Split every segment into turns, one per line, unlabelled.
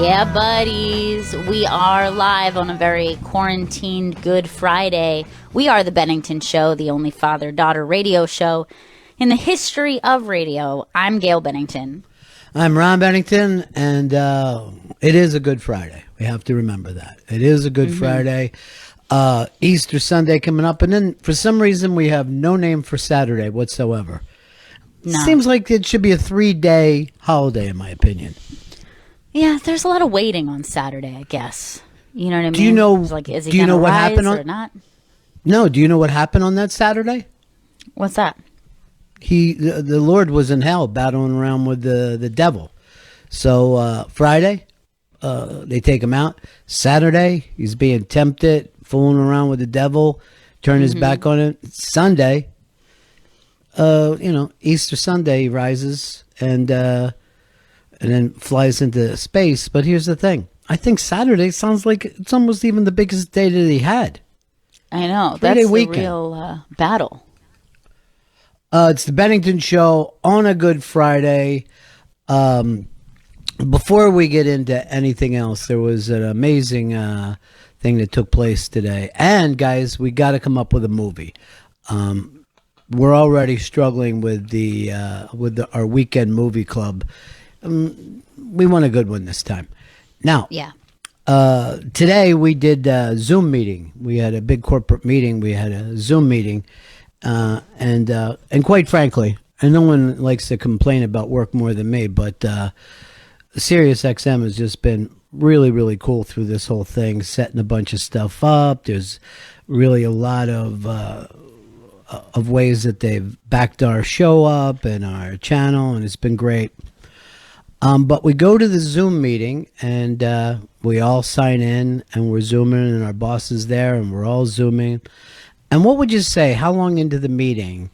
Yeah, buddies. We are live on a very quarantined Good Friday. We are the Bennington Show, the only father-daughter radio show in the history of radio. I'm Gail Bennington.
I'm Ron Bennington, and it is a Good Friday. We have to remember that. It is a Good Friday. Easter Sunday coming up, and then for some reason we have no name for Saturday whatsoever.
No.
Seems like it should be a 3-day holiday, in my opinion.
Yeah, there's a lot of waiting on Saturday, I guess. You know what I mean?
Do you know?
Like, is he
do you know what happened
or not?
No. Do you know what happened on that Saturday?
What's that?
The Lord was in hell battling around with the devil. So Friday, they take him out. Saturday, he's being tempted, fooling around with the devil, turn his back on it. Sunday, Easter Sunday, he rises and then flies into space. But here's the thing. I think Saturday sounds like it's almost even the biggest day that he had.
I know. That's the real battle.
It's the Bennington Show on a Good Friday. Before we get into anything else, there was an amazing thing that took place today. And, guys, we got to come up with a movie. We're already struggling with our weekend movie club. We want a good one this time. Now, today we did a Zoom meeting. We had a big corporate meeting. We had a Zoom meeting. And quite frankly, and no one likes to complain about work more than me, but Sirius XM has just been really, really cool through this whole thing, setting a bunch of stuff up. There's really a lot of ways that they've backed our show up and our channel, and it's been great. But we go to the Zoom meeting, and we all sign in, and we're Zooming, and our boss is there, and we're all Zooming. And what would you say, how long into the meeting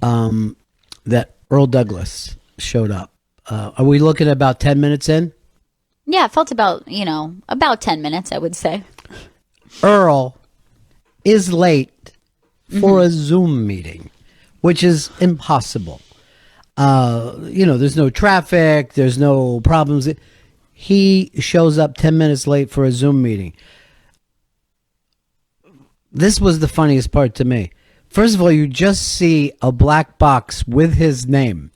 that Earl Douglas showed up? Are we looking at about 10 minutes in?
Yeah, it felt about 10 minutes, I would say.
Earl is late for a Zoom meeting, which is impossible. There's no traffic, there's no problems. He shows up 10 minutes late for a Zoom meeting. This was the funniest part to me. First of all, you just see a black box with his name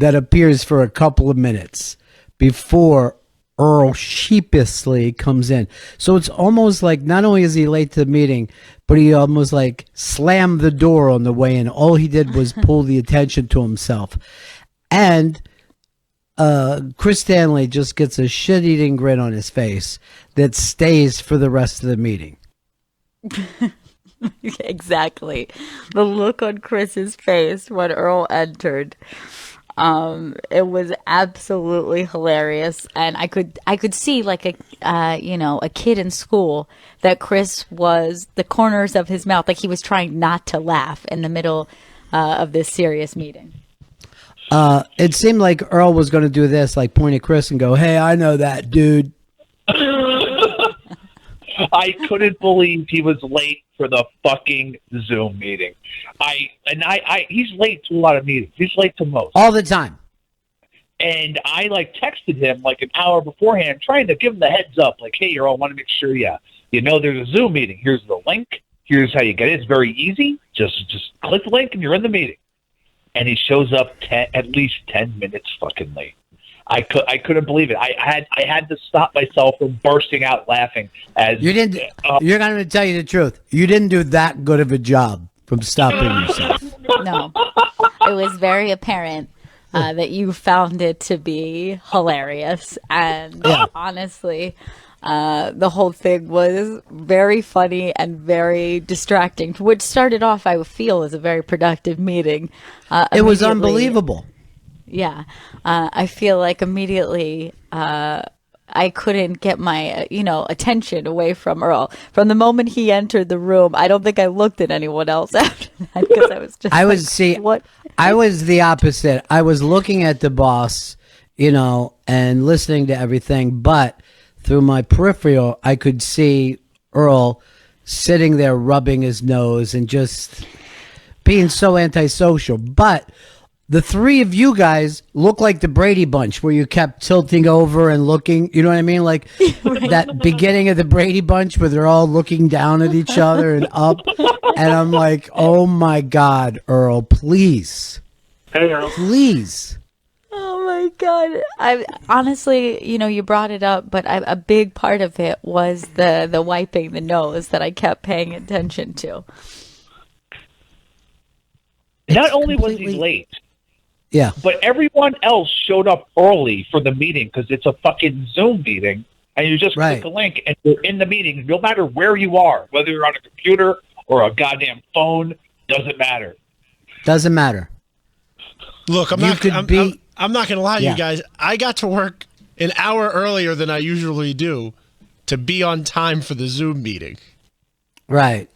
that appears for a couple of minutes before Earl sheepishly comes in. So it's almost like not only is he late to the meeting, but he almost like slammed the door on the way in. All he did was pull the attention to himself. And Chris Stanley just gets a shit-eating grin on his face that stays for the rest of the meeting.
Exactly. The look on Chris's face when Earl entered. It was absolutely hilarious, and I could see like a kid in school that Chris was the corners of his mouth, like he was trying not to laugh in the middle of this serious meeting.
It seemed like Earl was going to do this, like point at Chris and go, "Hey, I know that dude."
I couldn't believe he was late for the fucking Zoom meeting. He's late to a lot of meetings. He's late to most.
All the time.
And I texted him like an hour beforehand, trying to give him the heads up, like, "Hey, Earl, I want to make sure there's a Zoom meeting. Here's the link. Here's how you get it. It's very easy. Just click the link and you're in the meeting." And he shows up at least 10 minutes fucking late. I couldn't believe it. I had to stop myself from bursting out laughing. As
you didn't. You're going to tell you the truth. You didn't do that good of a job from stopping yourself.
No, it was very apparent that you found it to be hilarious, and honestly, the whole thing was very funny and very distracting. Which started off, I feel, as a very productive meeting.
It was unbelievable.
Yeah, I feel like immediately I couldn't get my attention away from Earl. From the moment he entered the room, I don't think I looked at anyone else after that because I was just what?
I was the opposite. I was looking at the boss, and listening to everything, but through my peripheral, I could see Earl sitting there rubbing his nose and just being so antisocial. But the three of you guys look like the Brady Bunch, where you kept tilting over and looking. You know what I mean? Like that beginning of the Brady Bunch where they're all looking down at each other and up. And I'm like, oh my God, Earl, please.
Hey, Earl.
Please.
Oh my God. I honestly, you brought it up, but a big part of it was the wiping the nose that I kept paying attention to.
Not only was he late,
yeah,
but everyone else showed up early for the meeting because it's a fucking Zoom meeting, and you just click a link and you're in the meeting. No matter where you are, whether you're on a computer or a goddamn phone, doesn't matter.
Doesn't matter.
Look, I'm not going to lie to you guys. I got to work an hour earlier than I usually do to be on time for the Zoom meeting.
Right.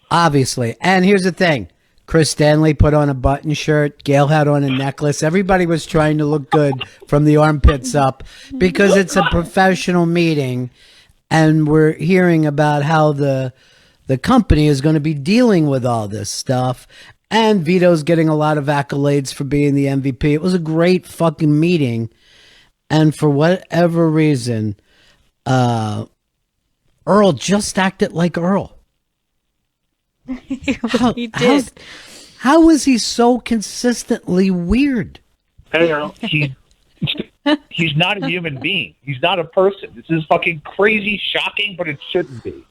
Obviously. And here's the thing. Chris Stanley put on a button shirt. Gail had on a necklace. Everybody was trying to look good from the armpits up because it's a professional meeting, and we're hearing about how the company is going to be dealing with all this stuff. And Vito's getting a lot of accolades for being the MVP. It was a great fucking meeting. And for whatever reason, Earl just acted like Earl.
He did.
How was he so consistently weird?
Hey, Earl.
He's not a human being. He's not a person. This is fucking crazy, shocking, but it shouldn't be.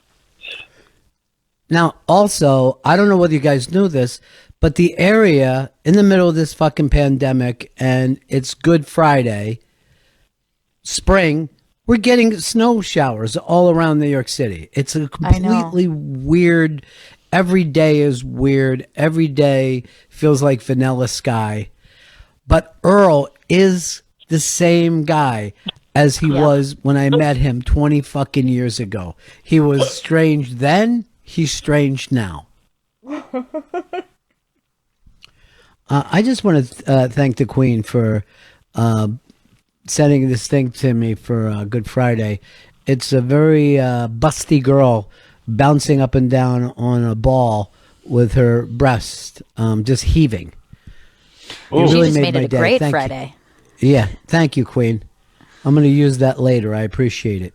Now, also, I don't know whether you guys knew this, but the area in the middle of this fucking pandemic, and it's Good Friday, spring, we're getting snow showers all around New York City. It's a completely weird. Every day is weird. Every day feels like vanilla sky. But Earl is the same guy as he was when I met him 20 fucking years ago. He was strange then. He's strange now. I just want to thank the Queen for sending this thing to me for Good Friday. It's a very busty girl bouncing up and down on a ball with her breast just heaving.
She really just made it a great Friday.
Yeah, thank you, Queen. I'm going to use that later. I appreciate it.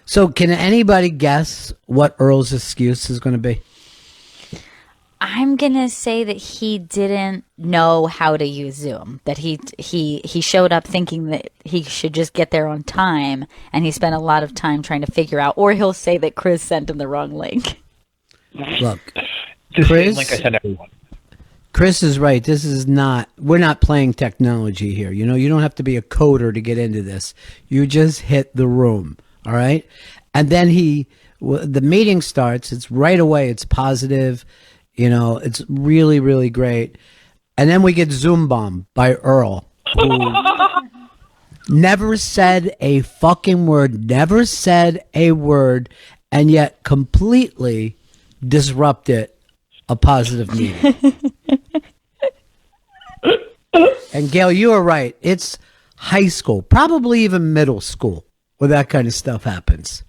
So can anybody guess what Earl's excuse is going to be?
I'm going to say that he didn't know how to use Zoom, that he showed up thinking that he should just get there on time, and he spent a lot of time trying to figure out, or he'll say that Chris sent him the wrong link.
Look,
Chris, like I sent everyone.
Chris is right. We're not playing technology here. You know, you don't have to be a coder to get into this. You just hit the room, all right? And then the meeting starts. It's right away. It's positive. You know, it's really, really great. And then we get Zoom bombed by Earl, who never said a fucking word, and yet completely disrupted a positive meeting. And Gail, you are right. It's high school, probably even middle school, where that kind of stuff happens.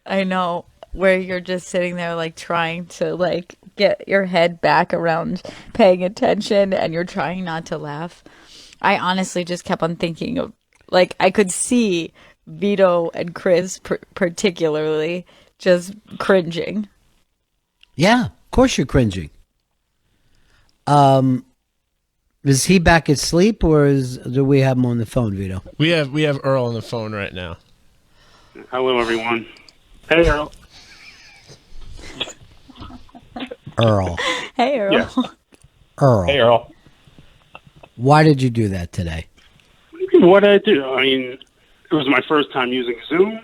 I know, where you're just sitting there like trying to like get your head back around paying attention, and you're trying not to laugh. I honestly just kept on thinking of, like, I could see Vito and Chris particularly just cringing.
Yeah, of course you're cringing. Is he back asleep, or do we have him on the phone, Vito?
We have Earl on the phone right now.
Hello, everyone. Hey, Earl.
Earl.
Hey, Earl.
Yeah.
Earl.
Hey, Earl.
Why did you do that today?
What did I do? I mean, it was my first time using Zoom.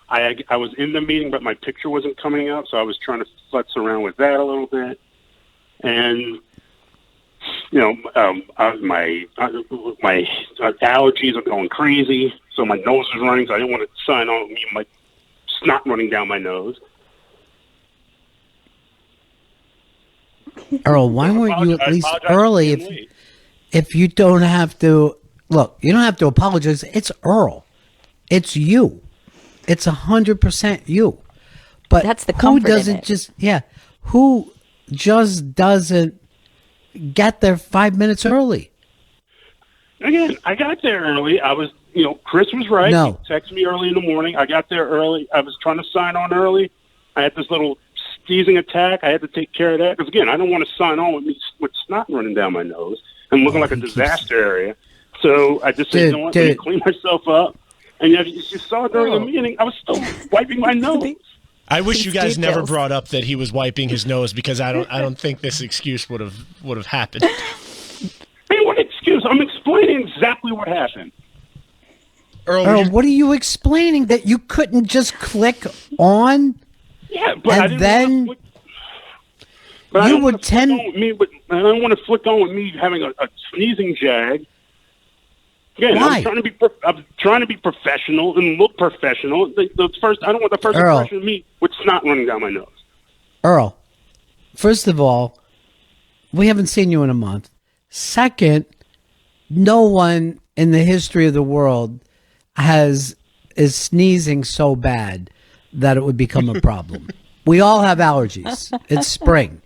I was in the meeting, but my picture wasn't coming up, so I was trying to futz around with that a little bit. And, you know, my allergies are going crazy, so my nose is running, so I didn't want to sign on me, my snot running down my nose.
Earl, why weren't you at least early if you don't have to... Look, you don't have to apologize. It's Earl. It's you. It's 100% you. But
that's the
who
comfort
doesn't
in it.
who just doesn't got there 5 minutes early.
Again, I got there early. I was, Chris was right.
No.
He texted me early in the morning. I got there early. I was trying to sign on early. I had this little sneezing attack. I had to take care of that. Because, again, I don't want to sign on with snot running down my nose and looking like a disaster area. So I just said, you know what, let me clean myself up. And you saw during the meeting, I was still wiping my nose.
I wish you guys never brought up that he was wiping his nose, because I don't think this excuse would have happened.
Hey, what excuse? I'm explaining exactly what happened.
Earl,
what are you explaining? That you couldn't just click on?
Yeah, but I didn't want I don't want to flick on with me having a sneezing jag. Again,
Why?
I'm trying to be professional and look professional. I don't want the first
Earl,
impression of me with snot running down my nose.
Earl, first of all, we haven't seen you in a month. Second, no one in the history of the world is sneezing so bad that it would become a problem. We all have allergies. It's spring.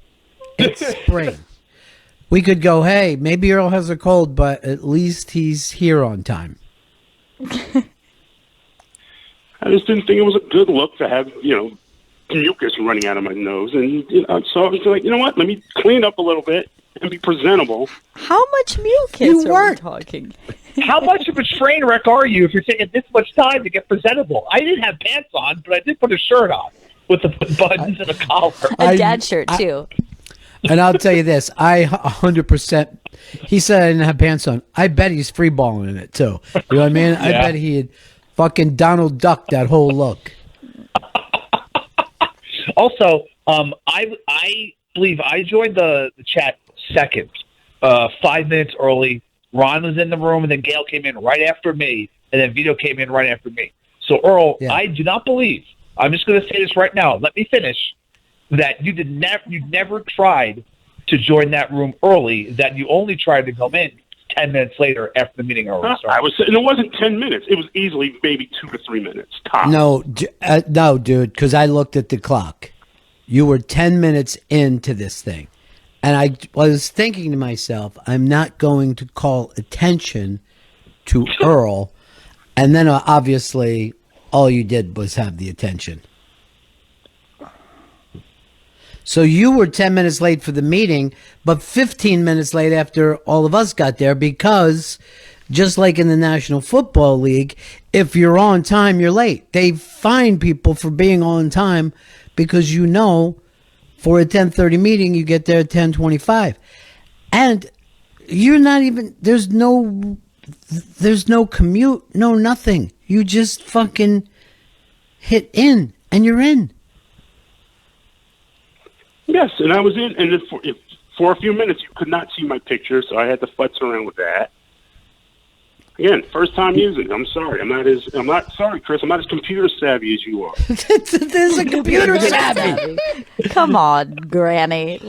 We could go, hey, maybe Earl has a cold, but at least he's here on time.
I just didn't think it was a good look to have, mucus running out of my nose. And so I was like, you know what? Let me clean up a little bit and be presentable.
How much mucus are we talking?
How much of a train wreck are you if you're taking this much time to get presentable? I didn't have pants on, but I did put a shirt on with the buttons and a collar.
A dad shirt, too.
And I'll tell you this, I 100%, he said I didn't have pants on. I bet he's freeballing in it, too. You know what I mean? I bet he had fucking Donald Duck that whole look.
Also, I believe I joined the chat second, 5 minutes early. Ron was in the room, and then Gail came in right after me, and then Vito came in right after me. So, Earl, I do not believe, I'm just going to say this right now, let me finish, that you never tried to join that room early, that you only tried to come in 10 minutes later after the meeting already started.
And it wasn't 10 minutes. It was easily maybe 2 to 3 minutes tops.
No, dude, because I looked at the clock. You were 10 minutes into this thing. And I was thinking to myself, I'm not going to call attention to Earl. And then obviously all you did was have the attention. So you were 10 minutes late for the meeting, but 15 minutes late after all of us got there, because just like in the National Football League, if you're on time, you're late. They fine people for being on time because for a 10:30 meeting, you get there at 10:25. And you're not even, there's no commute, no nothing. You just fucking hit in and you're in.
Yes, and I was in, and then for a few minutes you could not see my picture, so I had to futz around with that. Again, first time using it. I'm sorry. I'm not sorry, Chris. I'm not as computer savvy as you are.
There's a computer savvy.
Come on, Granny.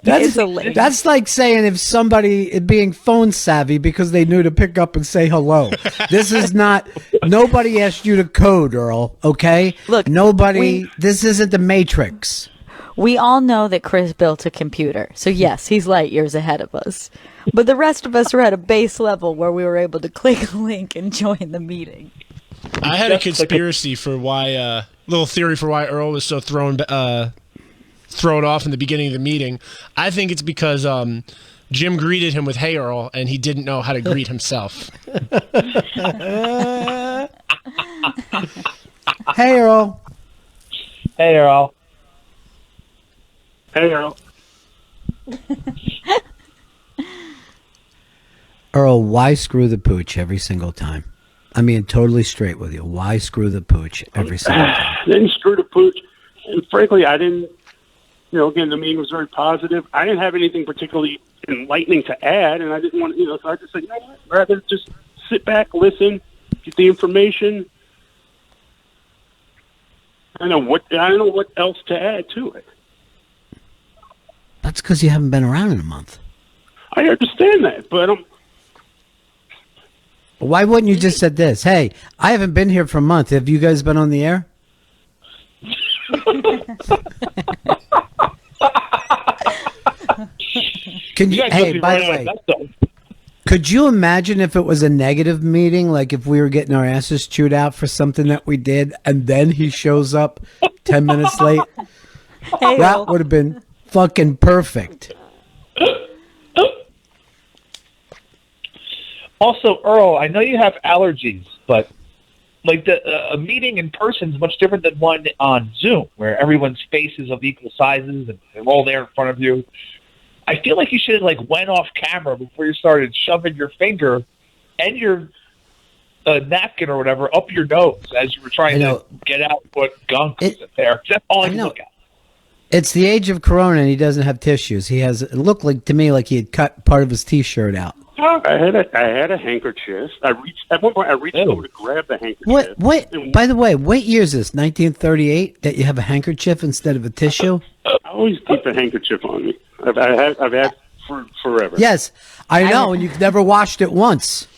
That's like saying if somebody being phone savvy because they knew to pick up and say hello. This is not. Nobody asked you to code, Earl. Okay.
Look,
this isn't the Matrix.
We all know that Chris built a computer. So, yes, he's light years ahead of us. But the rest of us are at a base level where we were able to click a link and join the meeting.
I had a conspiracy for why, little theory for why Earl was so thrown off in the beginning of the meeting. I think it's because Jim greeted him with, "Hey, Earl," and he didn't know how to greet himself.
Hey, Earl.
Hey, Earl.
Hey, Earl.
Earl, why screw the pooch every single time? I mean, totally straight with you. Why screw the pooch every single time?
Didn't screw the pooch. And frankly, I didn't, again, the meeting was very positive. I didn't have anything particularly enlightening to add, and I didn't want to, so I just said, you know what, rather just sit back, listen, get the information. I don't know what else to add to it.
That's because you haven't been around in a month.
I understand that, but
why wouldn't you just said this? Hey, I haven't been here for a month. Have you guys been on the air? Can you?
guys
Hey,
must be
by the
running
way,
out of that stuff.
could you imagine if it was a negative meeting, like if we were getting our asses chewed out for something that we did, and then he shows up 10 minutes late?
Hey,
That
Earl.
would have been fucking perfect.
Also, Earl, I know you have allergies, but like a meeting in person is much different than one on Zoom, where everyone's face is of equal sizes and they're all there in front of you. I feel like you should have went off camera before you started shoving your finger and your napkin or whatever up your nose as you were trying to get out what gunk was in there. That's all I can look at.
It's the age of Corona, and he doesn't have tissues. It looked like to me like he had cut part of his T-shirt out.
Oh, I had a handkerchief. At one point I reached over to grab the handkerchief.
What? By the way, what year is this? 1938? That you have a handkerchief instead of a tissue?
I always keep a handkerchief on me. I've had for forever.
Yes, I know, and you've never washed it once.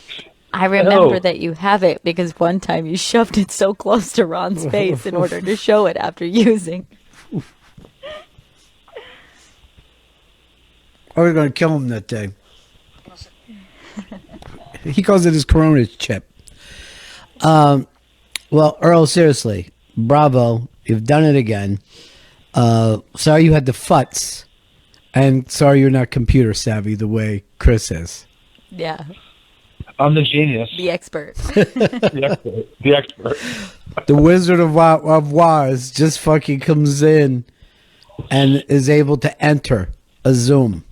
I remember that you have it because one time you shoved it so close to Ron's face in order to show it after using.
I was going to kill him that day. He calls it his Corona chip. Well, Earl, seriously, bravo. You've done it again. Sorry you had the futs. And sorry you're not computer savvy the way Chris is.
Yeah.
I'm the genius.
The expert.
The expert.
The Wizard of Oz just fucking comes in and is able to enter a Zoom.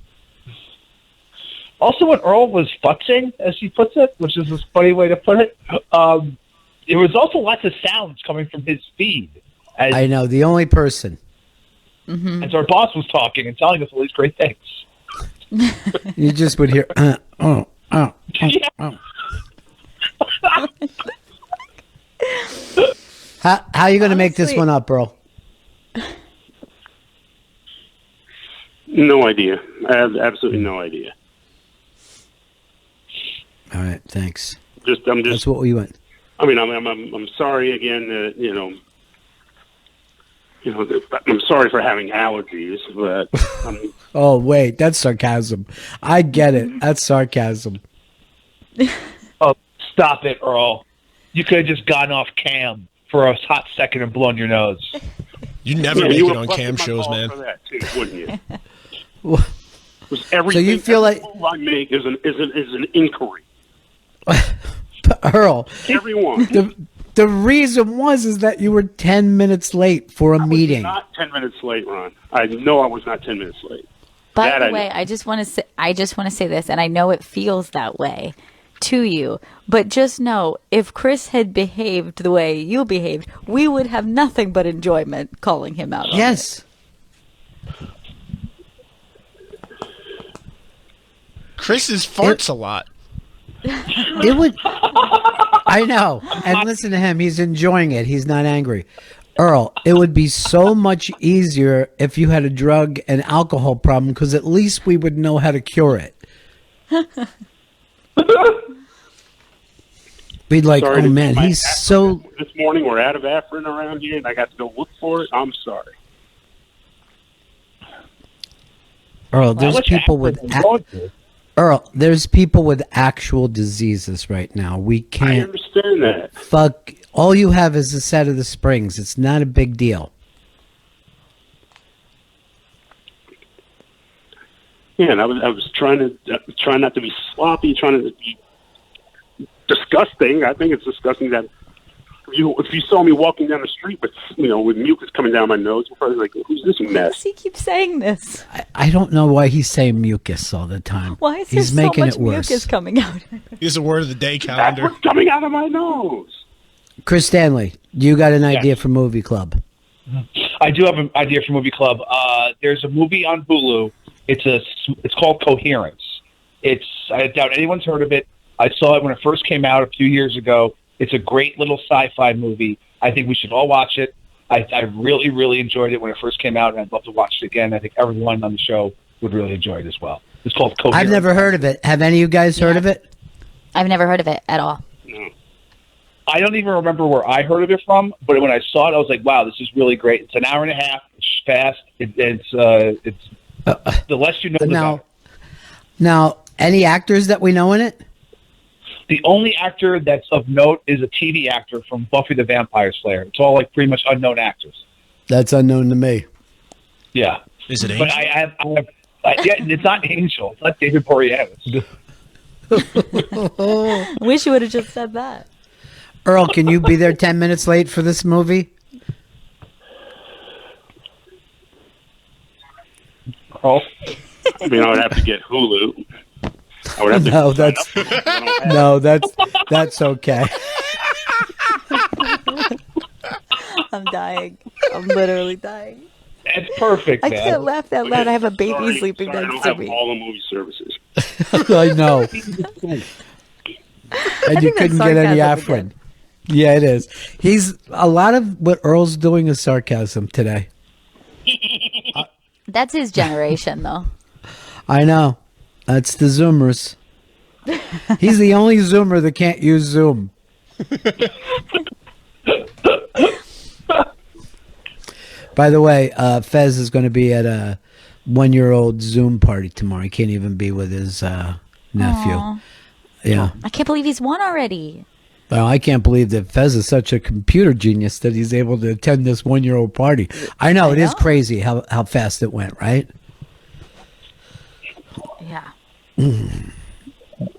Also, when Earl was futzing, as he puts it, which is a funny way to put it, there was also lots of sounds coming from his feed.
I know, the only person.
Mm-hmm.
As our boss was talking and telling us all these great things.
You just would hear, How are you going to make this one up, Earl?
No idea. I have absolutely no idea.
All right, thanks.
I'm just.
That's what we went.
I mean, I'm sorry again. I'm sorry for having allergies, but.
Oh wait, that's sarcasm. I get it. That's sarcasm.
Oh, stop it, Earl! You could have just gone off cam for a hot second and blown your nose.
You never make it on cam shows, man.
For that too, wouldn't you?
Well,
so
you feel like
I make is an inquiry.
Earl,
Everyone.
The reason is that you were 10 minutes late for a meeting.
Not 10 minutes late, Ron. I know I was not 10 minutes late.
By the way, I just want to say this, and I know it feels that way to you, but just know if Chris had behaved the way you behaved, we would have nothing but enjoyment calling him out.
Yes.
Chris farts a lot.
It would. I know. And listen to him. He's enjoying it. He's not angry. Earl, it would be so much easier if you had a drug and alcohol problem because at least we would know how to cure it. We'd like,
Sorry
oh man, he's so.
This morning we're out of Afrin around here, and I got to go look for it. I'm sorry.
Earl, there's people with. Earl, there's people with actual diseases right now. We can't.
I understand that.
Fuck. All you have is a set of the springs. It's not a big deal.
Yeah, and I was trying not to be sloppy, trying to be disgusting. I think it's disgusting that if you saw me walking down the street with mucus coming down my nose, you're probably like, "Who's this
Why
mess?"
does he keep saying this?
I don't know why he's saying mucus all the time.
Why is there
he's
so
making
much
it worse.
mucus coming out?
Here's a word of the day
That's
calendar.
what's coming out of my nose.
Chris Stanley, you got an idea for movie club?
I do have an idea for movie club. There's a movie on Hulu. It's called Coherence. I doubt anyone's heard of it. I saw it when it first came out a few years ago. It's a great little sci-fi movie. I think we should all watch it. I really, really enjoyed it when it first came out, and I'd love to watch it again. I think everyone on the show would really enjoy it as well. It's called Coherence.
I've never heard of it. Have any of you guys heard of it?
I've never heard of it at all.
No.
I don't even remember where I heard of it from, but when I saw it, I was like, "Wow, this is really great." It's an hour and a half. It's fast. It's the less you know, the
Now,
better.
Now, any actors that we know in it?
The only actor that's of note is a TV actor from Buffy the Vampire Slayer. It's all like pretty much unknown actors.
That's unknown to me.
Yeah.
Is it
But
Angel?
yeah, it's not Angel. It's not David Boreanaz.
Wish you would have just said that.
Earl, can you be there 10 minutes late for this movie?
Oh,
I mean, I would have to get Hulu. I would have to
No,
sign
that's
up for it. I don't have
no, that's okay.
I'm dying. I'm literally dying.
it's perfect,
I
man.
can't laugh that loud. I have a baby
Sorry,
sleeping
sorry,
next
I
to
don't have
me.
all the movie services.
I know. And you
think
couldn't
that's
get any
sarcasm
Afrin.
again.
Yeah, it is. He's a lot of what Earl's doing is sarcasm today.
That's his generation, though.
I know. That's the Zoomers. He's the only Zoomer that can't use Zoom. By the way, Fez is going to be at a 1-year-old Zoom party tomorrow. He can't even be with his nephew.
Aw.
Yeah.
I can't believe he's won already.
Well, I can't believe that Fez is such a computer genius that he's able to attend this 1-year-old party. I know, it is
know.
crazy how fast it went, right?
Yeah.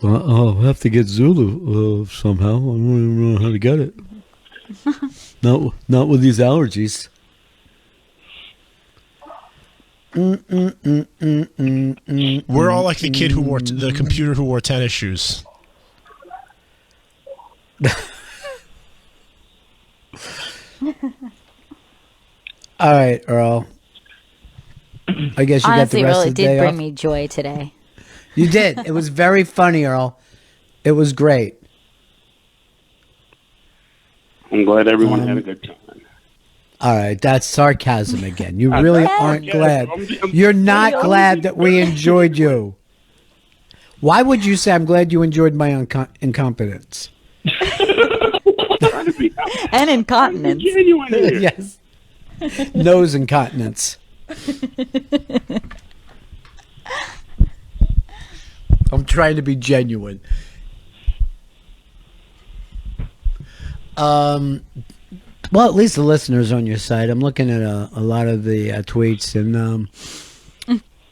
I'll have to get Zulu somehow. I don't even know how to get it. Not with these allergies.
We're all like the kid who wore the computer who wore tennis shoes.
All right, Earl. I guess you
Honestly,
got the rest
Earl,
of
it
the
did
day
bring
off.
me joy today.
You did. It was very funny, Earl. It was great.
I'm glad everyone had a good time.
All right, that's sarcasm again. You really aren't
Yeah,
glad.
I'm-
You're not glad that we enjoyed you. Why would you say I'm glad you enjoyed my incompetence?
Trying to be
And incontinence.
genuine here.
Yes. Nose incontinence. I'm trying to be genuine. Well, at least the listeners on your side. I'm looking at a lot of the tweets, and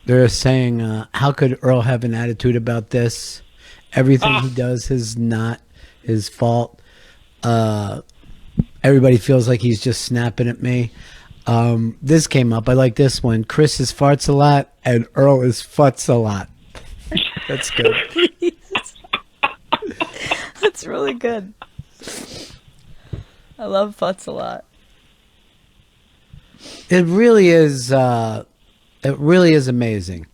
they're saying, how could Earl have an attitude about this? Everything he does is not his fault. Everybody feels like he's just snapping at me. This came up. I like this one. Chris is farts a lot, and Earl is futs a lot. That's good.
That's really good. I love Futz a lot.
It really is. It really is amazing.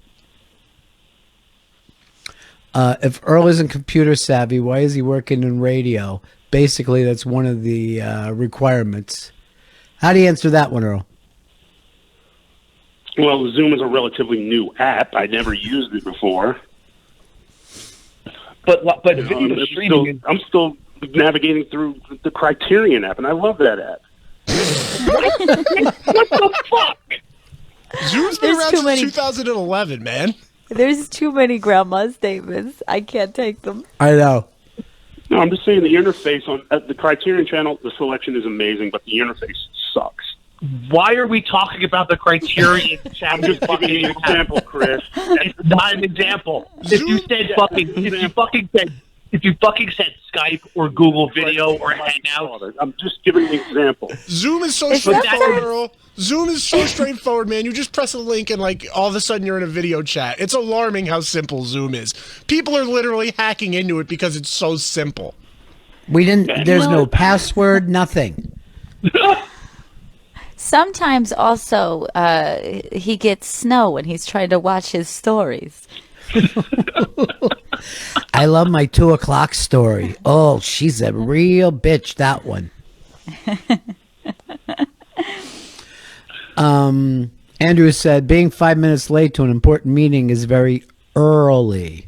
If Earl isn't computer savvy, why is he working in radio? Basically, that's one of the requirements. How do you answer that one, Earl?
Well, Zoom is a relatively new app. I never used it before.
But
I'm
video streaming.
I'm still navigating through the Criterion app, and I love that app.
What the fuck?
Zoom's been
There's
around
too
since
many-
2011, man.
There's too many grandma statements. I can't take them.
I know.
No, I'm just saying the interface on the Criterion channel, the selection is amazing, but the interface sucks.
Why are we talking about the Criterion
I'm
channel?
just giving you an example, Chris.
It's not an example. If you said if you fucking said Skype or Google Video or Hangouts,
I'm just giving an example.
Zoom is so
It's not
straightforward,
that-
Earl. Zoom is so straightforward, man. You just press a link and, like, all of a sudden you're in a video chat. It's alarming how simple Zoom is. People are literally hacking into it because it's so simple.
We didn't. There's no password. Nothing.
Sometimes also he gets snow when he's trying to watch his stories.
I love my 2:00 story. Oh, she's a real bitch. That one. Andrew said, being 5 minutes late to an important meeting is very early.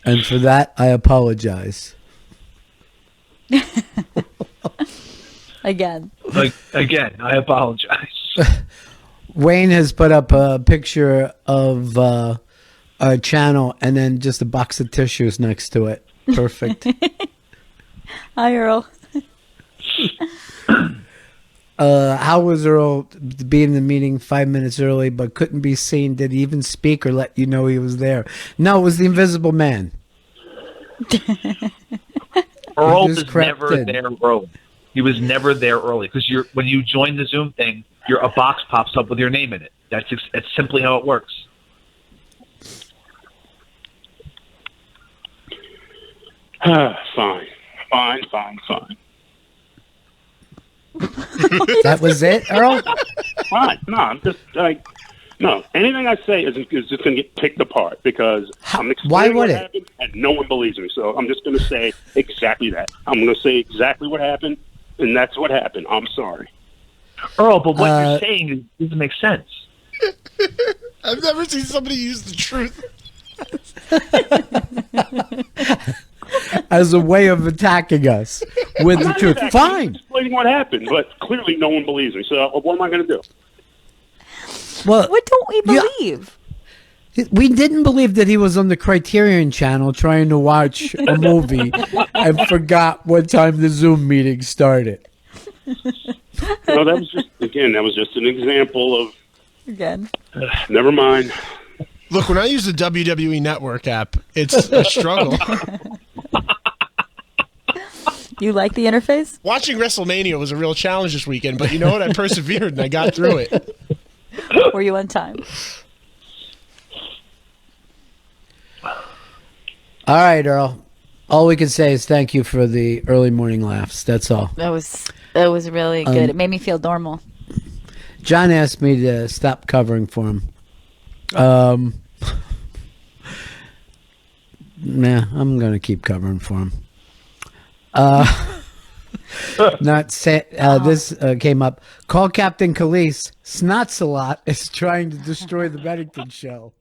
And for that, I apologize.
Again.
again, I apologize.
Wayne has put up a picture of our channel and then just a box of tissues next to it. Perfect.
Hi, Earl.
How was Earl to be in the meeting 5 minutes early but couldn't be seen? Did he even speak or let you know he was there? No, it was the Invisible Man.
Earl
just
was
crept
never
in.
there early. He was never there early because when you join the Zoom thing, a box pops up with your name in it. That's simply how it works.
Fine.
That was it, Earl?
Fine. No, I'm just like, no. Anything I say is just going to get picked apart because I'm
Why
explaining
would
what
it?
happened and no one believes me. So I'm just going to say exactly that. I'm going to say exactly what happened, and that's what happened. I'm sorry.
Earl, but what you're saying doesn't make sense.
I've never seen somebody use the truth.
As a way of attacking us with the truth.
I'm
Fine.
explaining what happened, but clearly no one believes me. So what am I going to do?
Well,
What don't we believe?
we didn't believe that he was on the Criterion channel trying to watch a movie and forgot what time the Zoom meeting started.
No, that was just an example of.
Again.
Never mind.
Look, when I use the WWE Network app, it's a struggle.
You like the interface?
Watching WrestleMania was a real challenge this weekend, but you know what? I persevered and I got through it.
Were you on time?
All right, Earl. All we can say is thank you for the early morning laughs. That's all.
That was really good. It made me feel normal.
John asked me to stop covering for him. Nah, I'm going to keep covering for him. This came up. Call Captain Khalees. Snots a lot is trying to destroy the Bennington show.